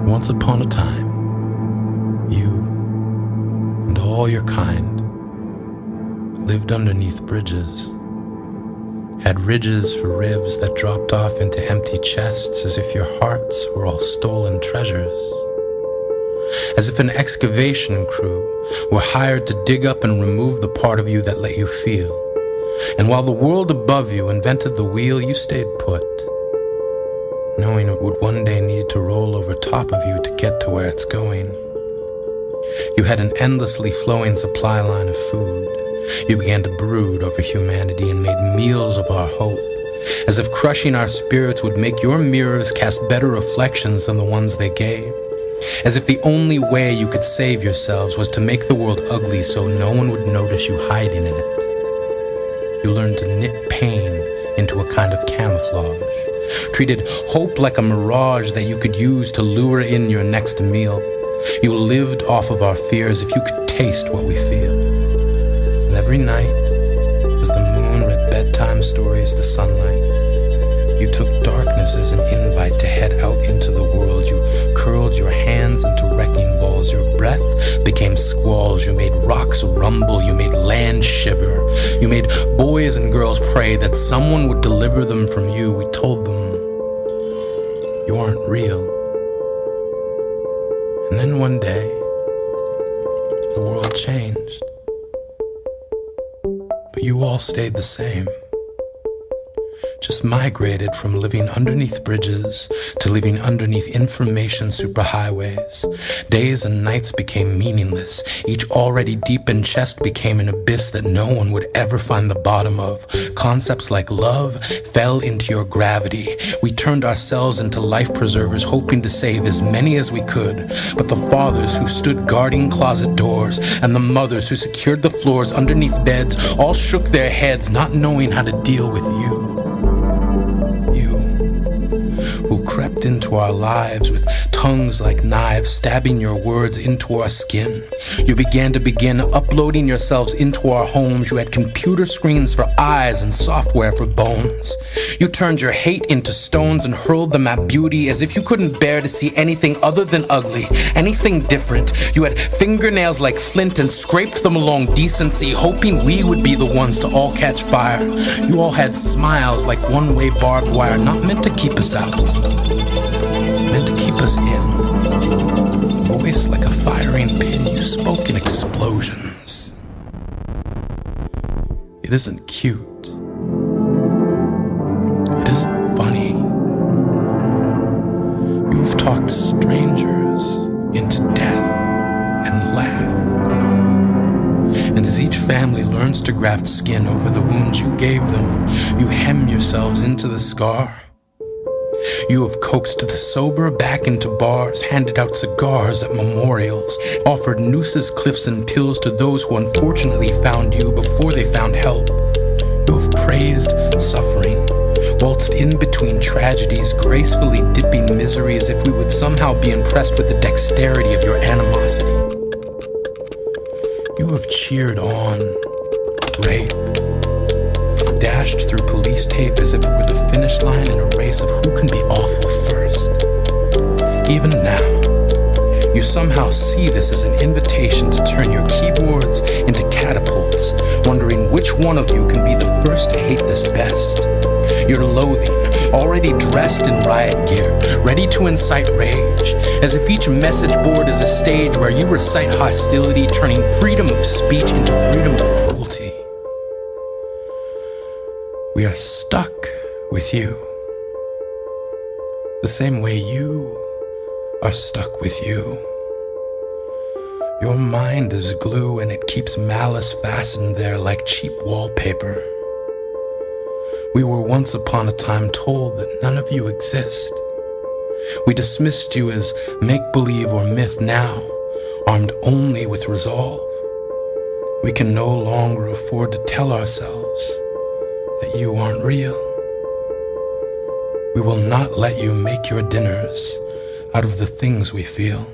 Once upon a time, you and all your kind lived underneath bridges, had ridges for ribs that dropped off into empty chests as if your hearts were all stolen treasures. As if an excavation crew were hired to dig up and remove the part of you that let you feel. And while the world above you invented the wheel, you stayed put, knowing it would one day need to roll over top of you to get to where it's going. You had an endlessly flowing supply line of food. You began to brood over humanity and made meals of our hope, as if crushing our spirits would make your mirrors cast better reflections than the ones they gave. As if the only way you could save yourselves was to make the world ugly so no one would notice you hiding in it. You learned to knit pain into a kind of camouflage, treated hope like a mirage that you could use to lure in your next meal. You lived off of our fears if you could taste what we feel. And every night, as the moon read bedtime stories to sunlight, you took darkness as an invite to head out into the world. You curled your hands into wrecking balls. Your breath became squalls. You made rocks rumble. You made land shiver. You made boys and girls pray that someone would deliver them from you. We told them, you aren't real. And then one day, the world changed. But you all stayed the same. Just migrated from living underneath bridges to living underneath information superhighways. Days and nights became meaningless. Each already deepened chest became an abyss that no one would ever find the bottom of. Concepts like love fell into your gravity. We turned ourselves into life preservers, hoping to save as many as we could. But the fathers who stood guarding closet doors and the mothers who secured the floors underneath beds all shook their heads, not knowing how to deal with you. You, who crept into our lives with tongues like knives, stabbing your words into our skin. You began uploading yourselves into our homes. You had computer screens for eyes and software for bones. You turned your hate into stones and hurled them at beauty as if you couldn't bear to see anything other than ugly, anything different. You had fingernails like flint and scraped them along decency, hoping we would be the ones to all catch fire. You all had smiles like one-way barbed wire, not meant to keep us out, meant to keep us in. Voice like a firing pin, you spoke in explosions. It isn't cute. It isn't funny. You've talked strangers into death and laughed. And as each family learns to graft skin over the wounds you gave them, you hem yourselves into the scar. You have coaxed the sober back into bars, handed out cigars at memorials, offered nooses, cliffs, and pills to those who unfortunately found you before they found help. You have praised suffering, waltzed in between tragedies, gracefully dipping misery as if we would somehow be impressed with the dexterity of your animosity. You have cheered on rape, dashed through police tape as if it were the finish line in a race of who can be awful first. Even now, you somehow see this as an invitation to turn your keyboards into catapults, wondering which one of you can be the first to hate this best. You're loathing, already dressed in riot gear, ready to incite rage, as if each message board is a stage where you recite hostility, turning freedom of speech into freedom of cruelty. We are stuck with you, the same way you are stuck with you. Your mind is glue and it keeps malice fastened there like cheap wallpaper. We were once upon a time told that none of you exist. We dismissed you as make-believe or myth. Now, armed only with resolve, we can no longer afford to tell ourselves that you aren't real. We will not let you make your dinners out of the things we feel.